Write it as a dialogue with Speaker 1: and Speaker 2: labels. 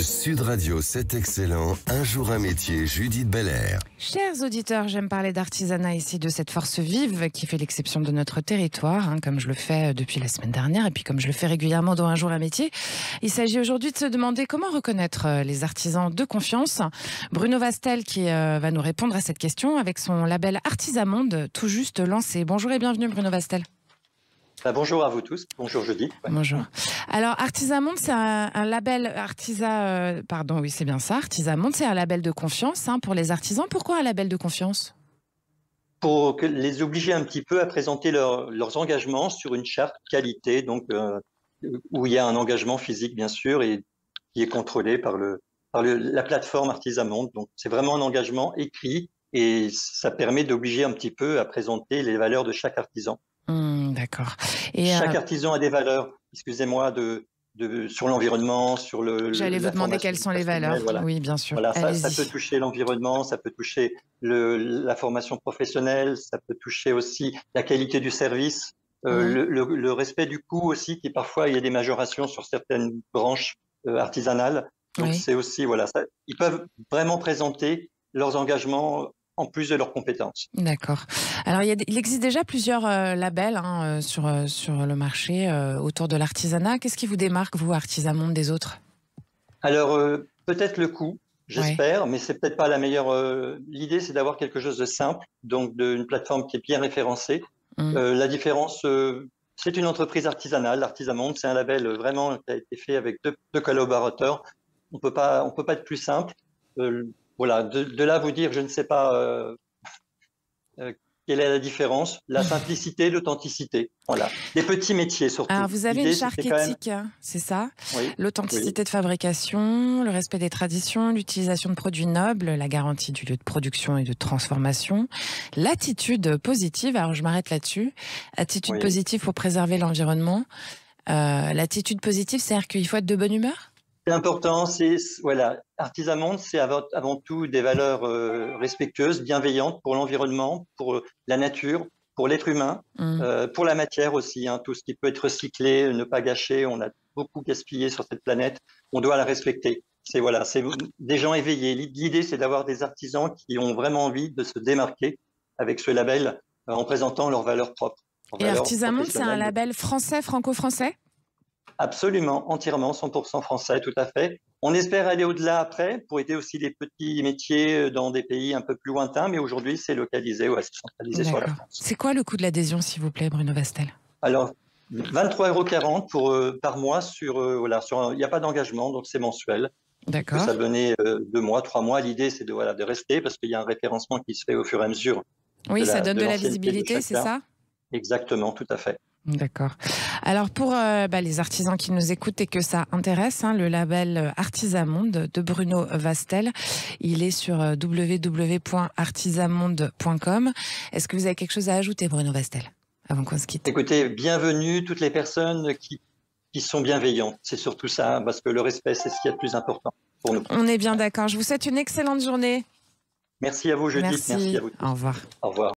Speaker 1: Sud Radio, c'est excellent. Un jour un métier, Judith Belair.
Speaker 2: Chers auditeurs, j'aime parler d'artisanat ici, de cette force vive qui fait l'exception de notre territoire, comme je le fais depuis la semaine dernière et puis comme je le fais régulièrement dans Un jour un métier. Il s'agit aujourd'hui de se demander comment reconnaître les artisans de confiance. Bruno Vastel qui va nous répondre à cette question avec son label Artisamonde tout juste lancé. Bonjour et bienvenue Bruno Vastel.
Speaker 3: Bonjour à vous tous, bonjour Judith. Ouais.
Speaker 2: Bonjour. Alors Artisamonde, c'est un label oui c'est bien ça, Artisamonde, c'est un label de confiance pour les artisans. Pourquoi un label de confiance ?
Speaker 3: Pour les obliger un petit peu à présenter leurs engagements sur une charte qualité, donc où il y a un engagement physique bien sûr et qui est contrôlé par la plateforme Artisamonde. Donc c'est vraiment un engagement écrit et ça permet d'obliger un petit peu à présenter les valeurs de chaque artisan.
Speaker 2: D'accord.
Speaker 3: Et chaque artisan a des valeurs, excusez-moi, sur l'environnement, sur
Speaker 2: J'allais vous demander quelles sont les valeurs. Voilà. Oui, bien sûr.
Speaker 3: Voilà, ça peut toucher l'environnement, ça peut toucher la formation professionnelle, ça peut toucher aussi la qualité du service, le respect du coût aussi, qui parfois il y a des majorations sur certaines branches artisanales. Donc c'est aussi ils peuvent vraiment présenter leurs engagements en plus de leurs compétences.
Speaker 2: D'accord. Alors, il existe déjà plusieurs labels sur le marché autour de l'artisanat. Qu'est-ce qui vous démarque, vous, Artisamonde, des autres ?
Speaker 3: Alors, peut-être le coût, j'espère, mais c'est peut-être pas la meilleure... L'idée, c'est d'avoir quelque chose de simple, donc d'une plateforme qui est bien référencée. La différence, c'est une entreprise artisanale. Artisamonde, c'est un label vraiment qui a été fait avec deux collaborateurs. On peut pas être plus simple. Voilà, de là vous dire, je ne sais pas quelle est la différence, la simplicité, l'authenticité. Voilà, des petits métiers surtout.
Speaker 2: Alors vous avez une charte éthique, c'est ça ? Oui. L'authenticité de fabrication, le respect des traditions, l'utilisation de produits nobles, la garantie du lieu de production et de transformation, l'attitude positive. Alors je m'arrête là-dessus. Attitude positive pour préserver l'environnement. L'attitude positive, c'est-à-dire qu'il faut être de bonne humeur ?
Speaker 3: C'est important, Artisamonde, c'est avant tout des valeurs respectueuses, bienveillantes pour l'environnement, pour la nature, pour l'être humain, pour la matière aussi, tout ce qui peut être recyclé, ne pas gâcher, on a beaucoup gaspillé sur cette planète, on doit la respecter. C'est des gens éveillés. L'idée, c'est d'avoir des artisans qui ont vraiment envie de se démarquer avec ce label en présentant leurs valeurs propres.
Speaker 2: Et Artisamonde, c'est un label français, franco-français ?
Speaker 3: Absolument, entièrement, 100% français, tout à fait. On espère aller au-delà après pour aider aussi les petits métiers dans des pays un peu plus lointains, mais aujourd'hui, c'est localisé, c'est centralisé sur la France.
Speaker 2: C'est quoi le coût de l'adhésion, s'il vous plaît, Bruno Vastel ?
Speaker 3: Alors, 23,40 € par mois il n'y a pas d'engagement, donc c'est mensuel.
Speaker 2: D'accord.
Speaker 3: Ça donnait 2 mois, 3 mois. L'idée, c'est de rester parce qu'il y a un référencement qui se fait au fur et à mesure.
Speaker 2: Oui, ça donne de la visibilité, c'est ça ?
Speaker 3: Exactement, tout à fait.
Speaker 2: D'accord. Alors pour les artisans qui nous écoutent et que ça intéresse, le label Artisamonde de Bruno Vastel, il est sur www.artisamonde.com. Est-ce que vous avez quelque chose à ajouter, Bruno Vastel, avant qu'on se quitte ?
Speaker 3: Écoutez, bienvenue toutes les personnes qui sont bienveillantes. C'est surtout ça, parce que le respect, c'est ce qui est le plus important pour nous.
Speaker 2: On est bien d'accord. Je vous souhaite une excellente journée.
Speaker 3: Merci à vous, Judith. Merci à vous tous.
Speaker 2: Au revoir.
Speaker 3: Au revoir.